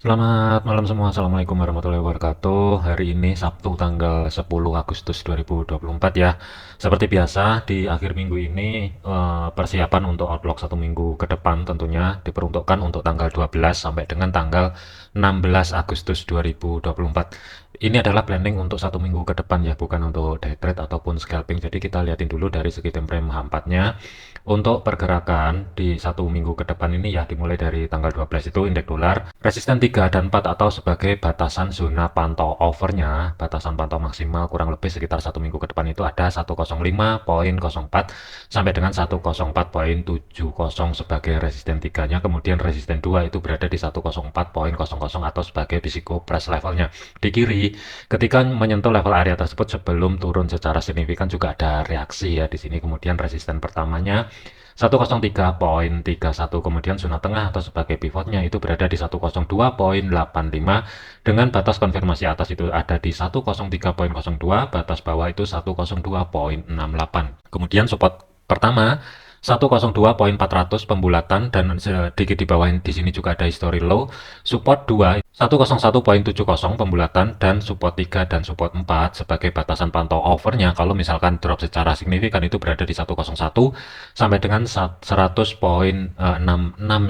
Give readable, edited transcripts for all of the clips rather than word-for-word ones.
Selamat malam semua. Assalamualaikum warahmatullahi wabarakatuh. Hari ini Sabtu tanggal 10 Agustus 2024 ya. Seperti biasa di akhir minggu ini persiapan untuk outlook satu minggu ke depan tentunya diperuntukkan untuk tanggal 12 sampai dengan tanggal 16 Agustus 2024. Ini adalah planning untuk satu minggu ke depan ya, bukan untuk day trade ataupun scalping. Jadi kita lihatin dulu dari segi time frame H4-nya. Untuk pergerakan di satu minggu ke depan ini ya, dimulai dari tanggal 12 itu indeks dolar resisten 3 dan 4 atau sebagai batasan zona pantau overnya, batasan pantau maksimal kurang lebih sekitar satu minggu ke depan itu ada 105.04 sampai dengan 104.70 sebagai resisten 3-nya, kemudian resisten 2 itu berada di 104.00 atau sebagai risiko price levelnya. Di kiri, ketika menyentuh level area tersebut sebelum turun secara signifikan juga ada reaksi ya di sini, kemudian resisten pertamanya 103.31, kemudian zona tengah atau sebagai pivotnya itu berada di 102.85 dengan batas konfirmasi atas itu ada di 103.02, batas bawah itu 102.68. Kemudian support pertama 102.400 pembulatan dan sedikit di bawah di sini juga ada history low. Support 2 101.70 pembulatan dan support 3 dan support 4 sebagai batasan pantau overnya kalau misalkan drop secara signifikan itu berada di 101 sampai dengan 100.66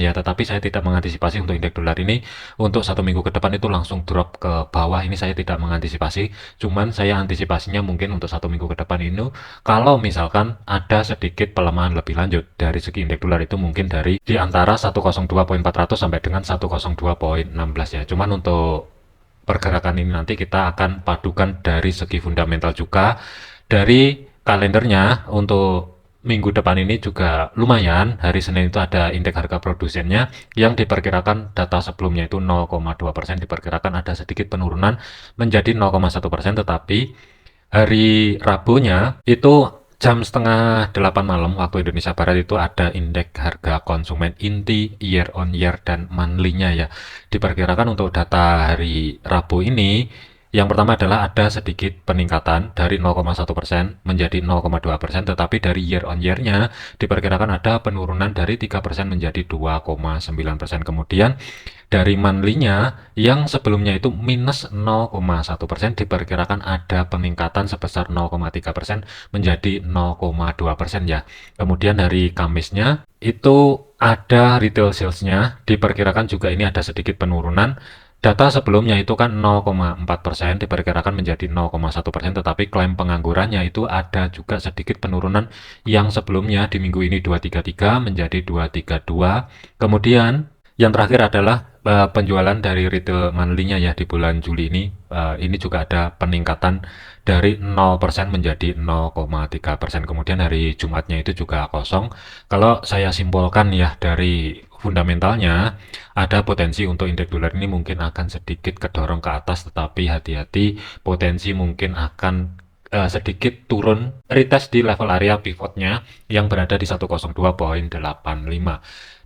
ya, tetapi saya tidak mengantisipasi untuk indeks dolar ini untuk satu minggu ke depan itu langsung drop ke bawah. Ini saya tidak mengantisipasi, cuman saya antisipasinya mungkin untuk satu minggu ke depan ini kalau misalkan ada sedikit pelemahan lebih lanjut dari segi indeks dolar itu mungkin dari di antara 102.400 sampai dengan 102.16 ya. Cuman untuk pergerakan ini nanti kita akan padukan dari segi fundamental juga. Dari kalendernya untuk minggu depan ini juga lumayan. Hari Senin itu ada indeks harga produsennya yang diperkirakan data sebelumnya itu 0,2%, diperkirakan ada sedikit penurunan menjadi 0,1%, tetapi hari Rabunya itu jam setengah 8 malam waktu Indonesia Barat itu ada indeks harga konsumen inti year on year dan monthly-nya ya. Diperkirakan untuk data hari Rabu ini yang pertama adalah ada sedikit peningkatan dari 0,1% menjadi 0,2%, tetapi dari year on year-nya diperkirakan ada penurunan dari 3% menjadi 2,9%. Kemudian dari monthly-nya yang sebelumnya itu minus 0,1% diperkirakan ada peningkatan sebesar 0,3% menjadi 0,2% ya. Kemudian dari Kamisnya itu ada retail sales-nya diperkirakan juga ini ada sedikit penurunan. Data sebelumnya itu kan 0,4% diperkirakan menjadi 0,1%, tetapi klaim penganggurannya itu ada juga sedikit penurunan yang sebelumnya di minggu ini 233 menjadi 232. Kemudian yang terakhir adalah penjualan dari retail monthly-nya ya di bulan Juli ini juga ada peningkatan dari 0% menjadi 0,3%. Kemudian hari Jumatnya itu juga kosong. Kalau saya simpulkan ya dari fundamentalnya, ada potensi untuk indeks dolar ini mungkin akan sedikit kedorong ke atas, tetapi hati-hati, potensi mungkin akan sedikit turun retest di level area pivotnya yang berada di 102.85.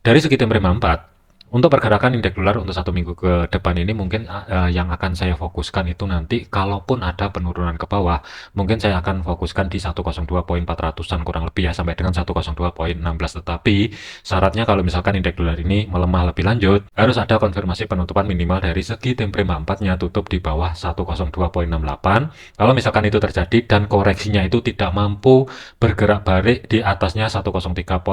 Dari segi time frame 4, untuk pergerakan indeks dolar untuk satu minggu ke depan ini mungkin yang akan saya fokuskan itu nanti kalaupun ada penurunan ke bawah, mungkin saya akan fokuskan di 102.400-an kurang lebih ya sampai dengan 102.16. Tetapi syaratnya kalau misalkan indeks dolar ini melemah lebih lanjut, harus ada konfirmasi penutupan minimal dari segi time frame 4-nya tutup di bawah 102.68. Kalau misalkan itu terjadi dan koreksinya itu tidak mampu bergerak balik di atasnya 103.02,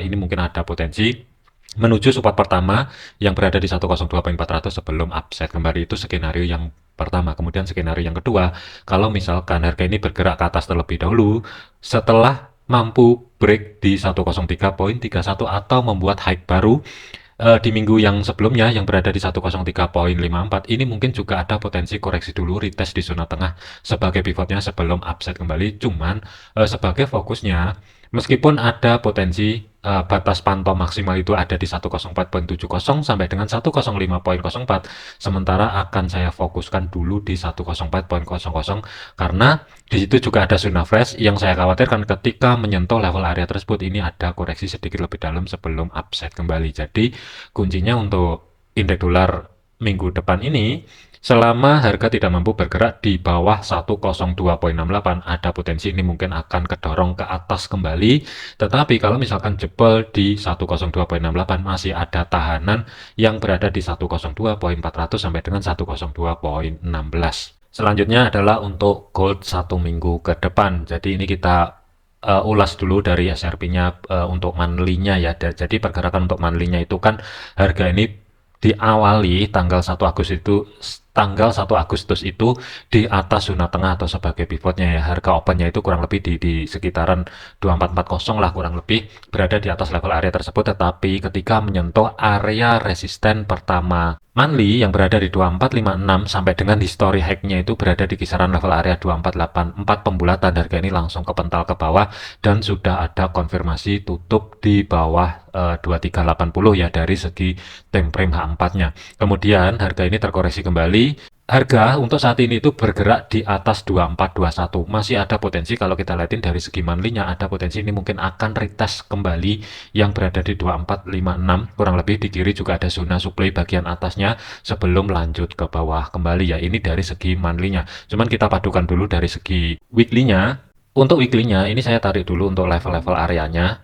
ini mungkin ada potensi menuju support pertama yang berada di 102.400 sebelum upside kembali. Itu skenario yang pertama. Kemudian skenario yang kedua, kalau misalkan harga ini bergerak ke atas terlebih dahulu setelah mampu break di 103.31 atau membuat high baru di minggu yang sebelumnya yang berada di 103.54, ini mungkin juga ada potensi koreksi dulu retest di zona tengah sebagai pivotnya sebelum upside kembali. Cuman sebagai fokusnya meskipun ada potensi batas pantau maksimal itu ada di 104.70 sampai dengan 105.04, sementara akan saya fokuskan dulu di 104.00 karena di situ juga ada zona fresh yang saya khawatirkan ketika menyentuh level area tersebut ini ada koreksi sedikit lebih dalam sebelum upside kembali. Jadi kuncinya untuk indeks dolar minggu depan ini Selama harga tidak mampu bergerak di bawah 102,68, ada potensi ini mungkin akan kedorong ke atas kembali. Tetapi kalau misalkan jebol di 102,68, masih ada tahanan yang berada di 102,400 sampai dengan 102,16. Selanjutnya adalah untuk gold 1 minggu ke depan. Jadi ini kita ulas dulu dari SRP-nya untuk monthly-nya ya. Jadi pergerakan untuk monthly-nya itu kan harga ini diawali tanggal 1 Agustus itu di atas zona tengah atau sebagai pivotnya ya. Harga opennya itu kurang lebih di sekitaran 2440 lah, kurang lebih berada di atas level area tersebut, tetapi ketika menyentuh area resisten pertama monthly yang berada di 2456 sampai dengan history high-nya itu berada di kisaran level area 2484, pembulatan harga ini langsung kepental ke bawah dan sudah ada konfirmasi tutup di bawah 2380 ya dari segi time frame H4-nya. Kemudian harga ini terkoreksi kembali. Harga untuk saat ini itu bergerak di atas 2421. Masih ada potensi kalau kita lihatin dari segi monthly-nya, ada potensi ini mungkin akan retest kembali yang berada di 2456. Kurang lebih di kiri juga ada zona supply bagian atasnya sebelum lanjut ke bawah kembali ya. Ini dari segi monthly-nya. Cuman kita padukan dulu dari segi weekly-nya. Untuk weekly-nya ini saya tarik dulu untuk level-level areanya.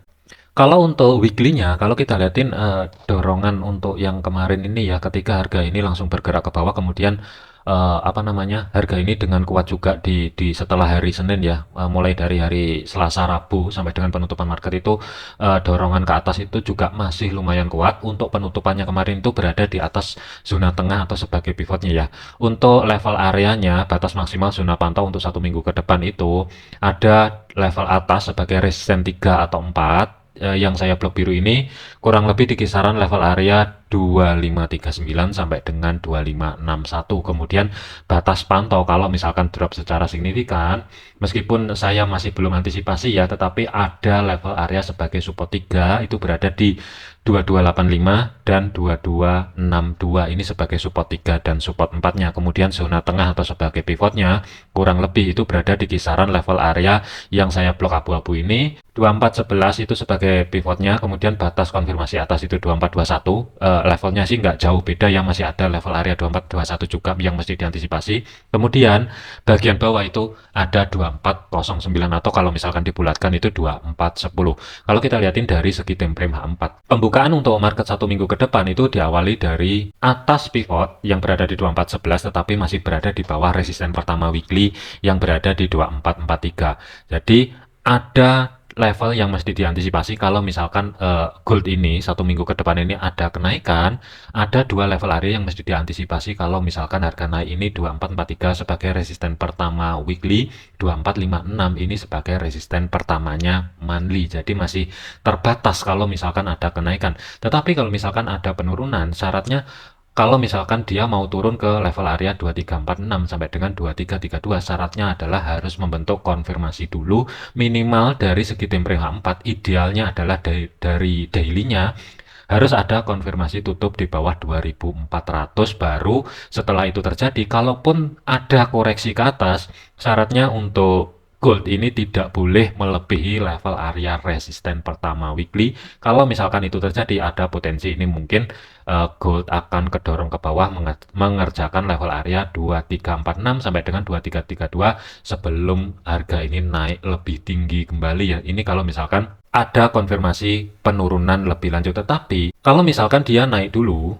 Kalau untuk weekly-nya, kalau kita lihatin dorongan untuk yang kemarin ini ya, ketika harga ini langsung bergerak ke bawah, kemudian harga ini dengan kuat juga di setelah hari Senin ya, mulai dari hari Selasa, Rabu sampai dengan penutupan market itu dorongan ke atas itu juga masih lumayan kuat. Untuk penutupannya kemarin itu berada di atas zona tengah atau sebagai pivotnya ya. Untuk level areanya, batas maksimal zona pantau untuk 1 minggu ke depan itu ada level atas sebagai resisten 3 atau 4. Yang saya blok biru ini kurang lebih di kisaran level area 2539 sampai dengan 2561. Kemudian batas pantau kalau misalkan drop secara signifikan, meskipun saya masih belum antisipasi ya, tetapi ada level area sebagai support 3 itu berada di 2285 dan 2262. Ini sebagai support 3 dan support 4-nya. Kemudian zona tengah atau sebagai pivotnya kurang lebih itu berada di kisaran level area yang saya blok abu-abu ini. 2411 itu sebagai pivotnya, kemudian batas konfirmasi atas itu 2421. Levelnya sih nggak jauh beda ya, masih ada level area 2421 juga yang mesti diantisipasi. Kemudian bagian bawah itu ada 2409 atau kalau misalkan dibulatkan itu 2410. Kalau kita lihatin dari segi time frame H4, pembukaan untuk market 1 minggu ke depan itu diawali dari atas pivot yang berada di 2411 tetapi masih berada di bawah resisten pertama weekly yang berada di 2443. Jadi ada level yang mesti diantisipasi kalau misalkan gold ini 1 minggu ke depan ini ada kenaikan. Ada 2 level area yang mesti diantisipasi kalau misalkan harga naik ini 2443 sebagai resisten pertama weekly, 2456 ini sebagai resisten pertamanya monthly. Jadi masih terbatas kalau misalkan ada kenaikan. Tetapi kalau misalkan ada penurunan, syaratnya kalau misalkan dia mau turun ke level area 2346 sampai dengan 2332, syaratnya adalah harus membentuk konfirmasi dulu minimal dari segi time frame H4. Idealnya adalah dari daily-nya harus ada konfirmasi tutup di bawah 2400, baru setelah itu terjadi, kalaupun ada koreksi ke atas, syaratnya untuk gold ini tidak boleh melebihi level area resisten pertama weekly. Kalau misalkan itu terjadi, ada potensi ini mungkin gold akan kedorong ke bawah mengerjakan level area 2346 sampai dengan 2332 sebelum harga ini naik lebih tinggi kembali ya. Ini kalau misalkan ada konfirmasi penurunan lebih lanjut. Tetapi kalau misalkan dia naik dulu,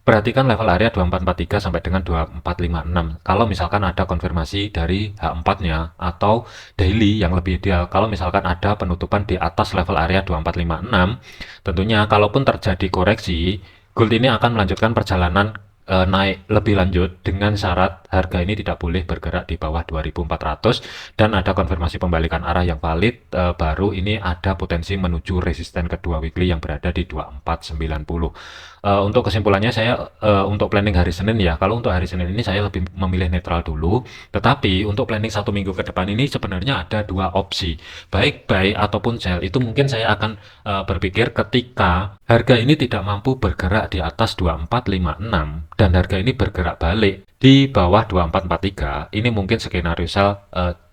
perhatikan level area 2443 sampai dengan 2456. Kalau misalkan ada konfirmasi dari H4-nya atau daily yang lebih ideal, kalau misalkan ada penutupan di atas level area 2456, tentunya kalaupun terjadi koreksi, gold ini akan melanjutkan perjalanan naik lebih lanjut dengan syarat harga ini tidak boleh bergerak di bawah 2400 dan ada konfirmasi pembalikan arah yang valid, baru ini ada potensi menuju resisten kedua weekly yang berada di 2490. Untuk kesimpulannya saya untuk planning hari Senin ya, kalau untuk hari Senin ini saya lebih memilih netral dulu, tetapi untuk planning 1 minggu ke depan ini sebenarnya ada 2 opsi, baik buy ataupun sell. Itu mungkin saya akan berpikir ketika harga ini tidak mampu bergerak di atas 2456 dan harga ini bergerak balik di bawah 2443, ini mungkin skenario sell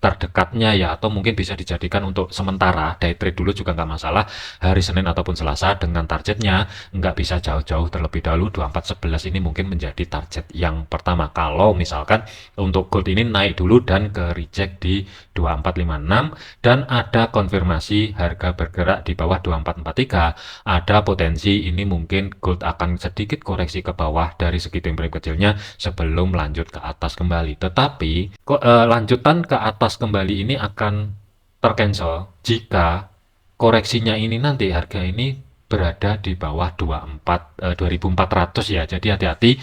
terdekatnya ya, atau mungkin bisa dijadikan untuk sementara day trade dulu juga nggak masalah, hari Senin ataupun Selasa, dengan targetnya nggak bisa jauh-jauh terlebih dahulu 2411 ini mungkin menjadi target yang pertama. Kalau misalkan untuk gold ini naik dulu dan ke reject di 2456 dan ada konfirmasi harga bergerak di bawah 2443, ada potensi ini mungkin gold akan sedikit koreksi ke bawah dari segi time frame kecilnya sebelum lanjut ke atas kembali. Tetapi lanjutan ke atas kembali ini akan tercancel jika koreksinya ini nanti harga ini berada di bawah 2400 ya. Jadi hati-hati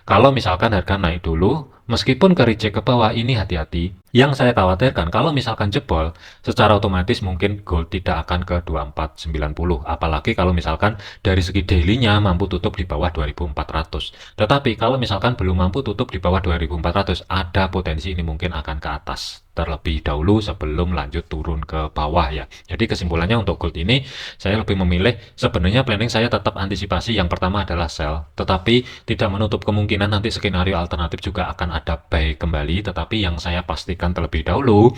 kalau misalkan harga naik dulu, meskipun ke reject ke bawah ini hati-hati. Yang saya khawatirkan kalau misalkan jebol, secara otomatis mungkin gold tidak akan ke 2490. Apalagi kalau misalkan dari segi daily-nya mampu tutup di bawah 2400. Tetapi kalau misalkan belum mampu tutup di bawah 2400, ada potensi ini mungkin akan ke atas terlebih dahulu sebelum lanjut turun ke bawah ya. Jadi kesimpulannya untuk gold ini saya lebih memilih, sebenarnya planning saya tetap antisipasi yang pertama adalah sell, tetapi tidak menutup kemungkinan nanti skenario alternatif juga akan ada buy kembali. Tetapi yang saya pastikan terlebih dahulu,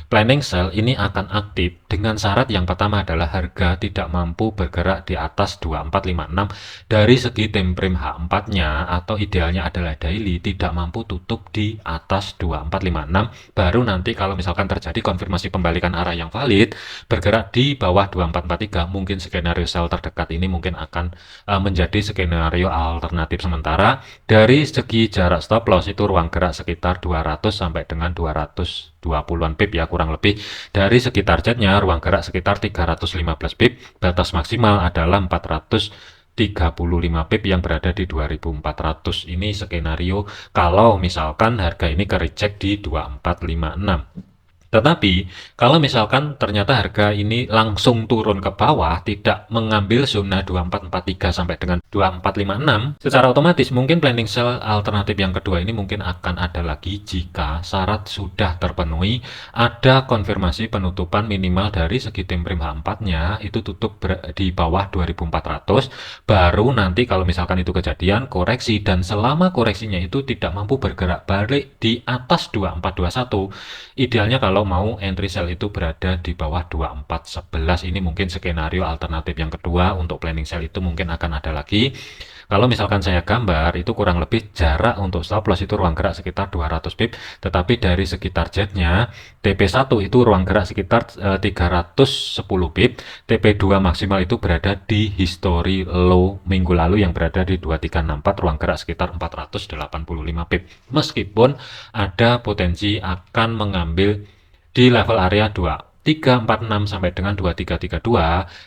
planning sell ini akan aktif dengan syarat yang pertama adalah harga tidak mampu bergerak di atas 2456 dari segi time frame H4-nya, atau idealnya adalah daily tidak mampu tutup di atas 2456, baru nanti kalau misalkan terjadi konfirmasi pembalikan arah yang valid bergerak di bawah 2443, mungkin skenario sell terdekat ini mungkin akan menjadi skenario alternatif sementara. Dari segi jarak stop loss itu ruang gerak sekitar 200 sampai dengan 220-an pip ya kurang lebih. Dari segi targetnya ruang gerak sekitar 315 pip, batas maksimal adalah 435 pip yang berada di 2400. Ini skenario kalau misalkan harga ini ke reject di 2456. Tetapi kalau misalkan ternyata harga ini langsung turun ke bawah, tidak mengambil zona 2443 sampai dengan 2456, secara otomatis mungkin planning sell alternatif yang kedua ini mungkin akan ada lagi jika syarat sudah terpenuhi, ada konfirmasi penutupan minimal dari segi time frame H4-nya itu tutup di bawah 2400, baru nanti kalau misalkan itu kejadian koreksi dan selama koreksinya itu tidak mampu bergerak balik di atas 2421, idealnya kalau mau entry sell itu berada di bawah 2411. Ini mungkin skenario alternatif yang kedua. Untuk planning sell itu mungkin akan ada lagi. Kalau misalkan saya gambar, itu kurang lebih jarak untuk stop loss itu ruang gerak sekitar 200 pip, tetapi dari segi targetnya TP1 itu ruang gerak sekitar 310 pip, TP2 maksimal itu berada di history low minggu lalu yang berada di 2364, ruang gerak sekitar 485 pip. Meskipun ada potensi akan mengambil di level area 2346 sampai dengan 2332,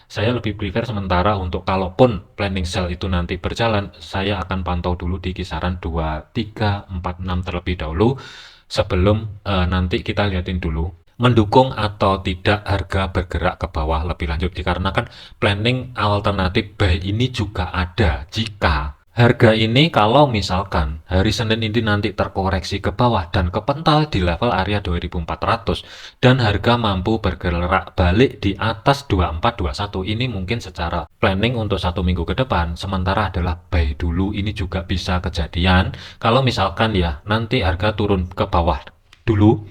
saya lebih prefer sementara untuk kalaupun planning sell itu nanti berjalan, saya akan pantau dulu di kisaran 2346 terlebih dahulu sebelum nanti kita lihatin dulu mendukung atau tidak harga bergerak ke bawah lebih lanjut. Dikarenakan planning alternatif buy ini juga ada jika harga ini kalau misalkan hari Senin ini nanti terkoreksi ke bawah dan kepental di level area 2400 dan harga mampu bergerak balik di atas 2421, ini mungkin secara planning untuk 1 minggu ke depan sementara adalah buy dulu. Ini juga bisa kejadian kalau misalkan ya nanti harga turun ke bawah dulu,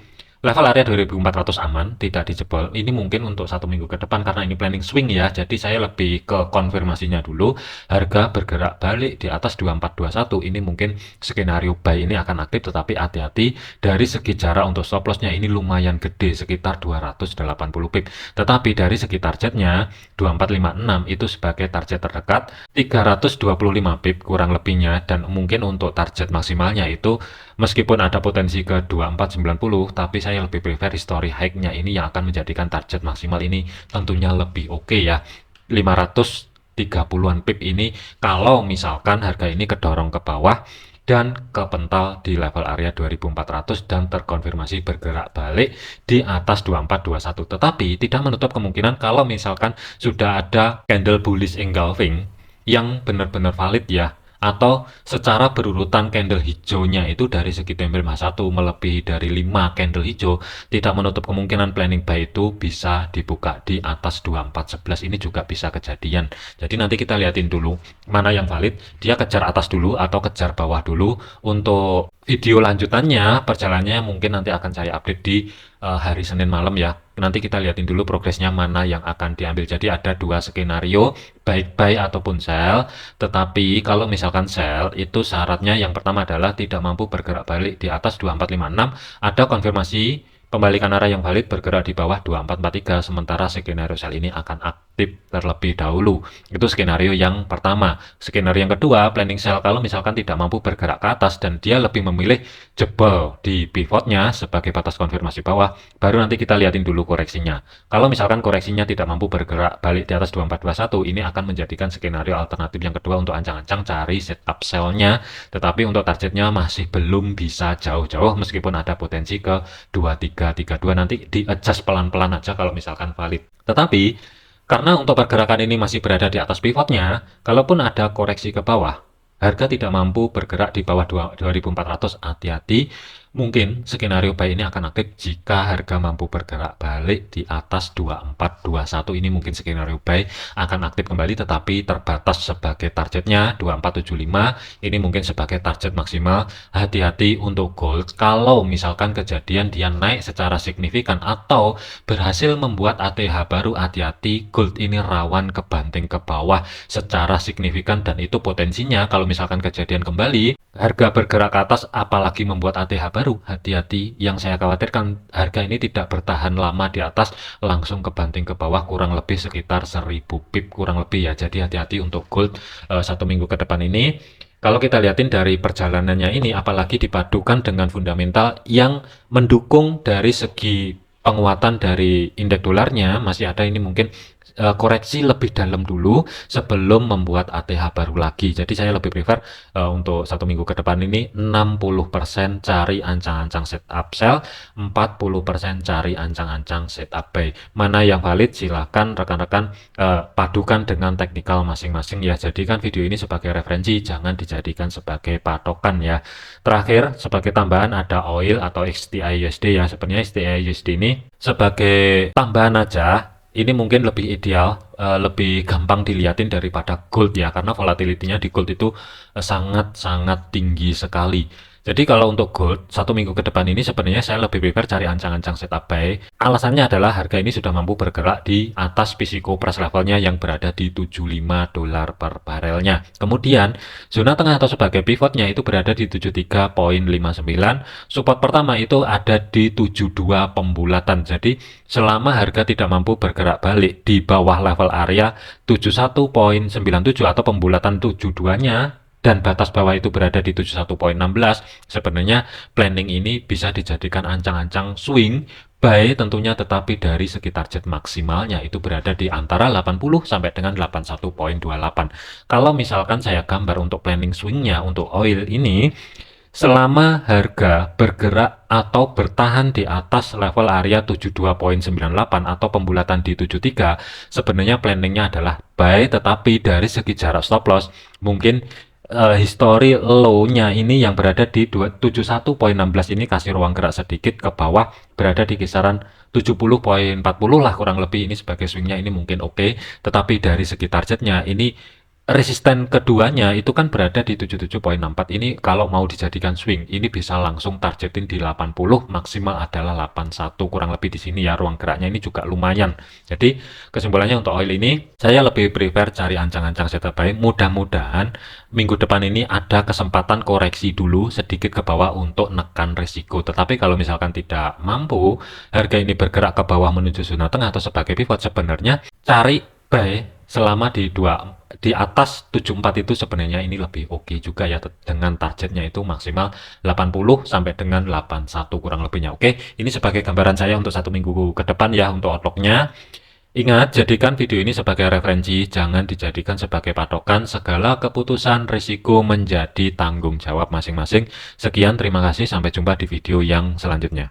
level area 2400 aman, tidak dijebol. Ini mungkin untuk 1 minggu ke depan karena ini planning swing ya. Jadi saya lebih ke konfirmasinya dulu. Harga bergerak balik di atas 2421. Ini mungkin skenario buy ini akan aktif, tetapi hati-hati dari segi jarak untuk stop lossnya ini lumayan gede sekitar 280 pip. Tetapi dari segi targetnya 2456 itu sebagai target terdekat 325 pip kurang lebihnya, dan mungkin untuk target maksimalnya itu meskipun ada potensi ke 2490, tapi saya lebih prefer history high-nya ini yang akan menjadikan target maksimal ini tentunya lebih oke ya. 530-an pip ini kalau misalkan harga ini kedorong ke bawah dan kepental di level area 2400 dan terkonfirmasi bergerak balik di atas 2421. Tetapi tidak menutup kemungkinan kalau misalkan sudah ada candle bullish engulfing yang benar-benar valid ya, atau secara berurutan candle hijaunya itu dari segi time frame H1 melebihi dari 5 candle hijau, tidak menutup kemungkinan planning buy itu bisa dibuka di atas 2411. Ini juga bisa kejadian. Jadi nanti kita liatin dulu mana yang valid, dia kejar atas dulu atau kejar bawah dulu untuk video lanjutannya, perjalanannya mungkin nanti akan saya update di hari Senin malam ya. Nanti kita lihatin dulu progresnya mana yang akan diambil. Jadi ada dua skenario, baik buy ataupun sell. Tetapi kalau misalkan sell, itu syaratnya yang pertama adalah tidak mampu bergerak balik di atas 2456, ada konfirmasi pembalikan arah yang valid bergerak di bawah 2443, sementara skenario sell ini akan aktif terlebih dahulu. Itu skenario yang pertama. Skenario yang kedua, planning sell kalau misalkan tidak mampu bergerak ke atas dan dia lebih memilih jebol di pivotnya sebagai batas konfirmasi bawah, baru nanti kita lihatin dulu koreksinya. Kalau misalkan koreksinya tidak mampu bergerak balik di atas 2421, ini akan menjadikan skenario alternatif yang kedua untuk ancang-ancang cari setup sell-nya, tetapi untuk targetnya masih belum bisa jauh-jauh meskipun ada potensi ke 2332, nanti di adjust pelan-pelan aja kalau misalkan valid. Tetapi karena untuk pergerakan ini masih berada di atas pivotnya, kalaupun ada koreksi ke bawah, harga tidak mampu bergerak di bawah 2400, hati-hati. Mungkin skenario buy ini akan aktif jika harga mampu bergerak balik di atas 2421. Ini mungkin skenario buy akan aktif kembali, tetapi terbatas sebagai targetnya 2475. Ini mungkin sebagai target maksimal. Hati-hati untuk gold. Kalau misalkan kejadian dia naik secara signifikan atau berhasil membuat ATH baru, hati-hati, gold ini rawan kebanting ke bawah secara signifikan, dan itu potensinya kalau misalkan kejadian kembali harga bergerak ke atas apalagi membuat ATH baru, hati-hati. Yang saya khawatirkan harga ini tidak bertahan lama di atas, langsung kebanting ke bawah kurang lebih sekitar 1000 pip kurang lebih ya. Jadi hati-hati untuk gold 1 minggu ke depan ini. Kalau kita lihatin dari perjalanannya ini, apalagi dipadukan dengan fundamental yang mendukung dari segi penguatan dari indeks dolarnya, masih ada ini mungkin koreksi lebih dalam dulu sebelum membuat ATH baru lagi. Jadi saya lebih prefer untuk 1 minggu ke depan ini 60% cari ancang-ancang setup sell, 40% cari ancang-ancang setup buy. Mana yang valid silahkan rekan-rekan padukan dengan teknikal masing-masing ya. Jadikan video ini sebagai referensi, jangan dijadikan sebagai patokan ya. Terakhir, sebagai tambahan ada oil atau XTI USD ya. Sebenarnya XTI USD ini sebagai tambahan aja. Ini mungkin lebih ideal, lebih gampang dilihatin daripada gold ya, karena volatility-nya di gold itu sangat-sangat tinggi sekali. Jadi kalau untuk gold 1 minggu ke depan ini sebenarnya saya lebih prefer cari ancang-ancang setup buy. Alasannya adalah harga ini sudah mampu bergerak di atas physical price levelnya yang berada di 75 dolar per barelnya. Kemudian zona tengah atau sebagai pivotnya itu berada di 73.59. Support pertama itu ada di 72 pembulatan. Jadi selama harga tidak mampu bergerak balik di bawah level area 71.97 atau pembulatan 72-nya, dan batas bawah itu berada di 71.16, sebenarnya planning ini bisa dijadikan ancang-ancang swing buy tentunya, tetapi dari segi target maksimalnya itu berada di antara 80 sampai dengan 81.28. Kalau misalkan saya gambar untuk planning swingnya untuk oil ini, selama harga bergerak atau bertahan di atas level area 72.98 atau pembulatan di 73, sebenarnya planningnya adalah buy, tetapi dari segi jarak stop loss mungkin history low-nya ini yang berada di 71.16 ini kasih ruang gerak sedikit ke bawah, berada di kisaran 70.40 lah kurang lebih. Ini sebagai swingnya ini mungkin oke, tetapi dari segi targetnya ini resisten keduanya itu kan berada di 77.64. Ini kalau mau dijadikan swing, ini bisa langsung targetin di 80, maksimal adalah 81 kurang lebih di sini ya. Ruang geraknya ini juga lumayan. Jadi kesimpulannya untuk oil ini saya lebih prefer cari ancang-ancang setup buy. Mudah-mudahan minggu depan ini ada kesempatan koreksi dulu sedikit ke bawah untuk nekan risiko. Tetapi kalau misalkan tidak mampu, harga ini bergerak ke bawah menuju zona tengah atau sebagai pivot, sebenarnya cari buy selama di atas 74 itu sebenarnya ini lebih oke juga ya, dengan targetnya itu maksimal 80 sampai dengan 81 kurang lebihnya. Oke, ini sebagai gambaran saya untuk 1 minggu ke depan ya untuk outlooknya. Ingat, jadikan video ini sebagai referensi, jangan dijadikan sebagai patokan. Segala keputusan risiko menjadi tanggung jawab masing-masing. Sekian, terima kasih, sampai jumpa di video yang selanjutnya.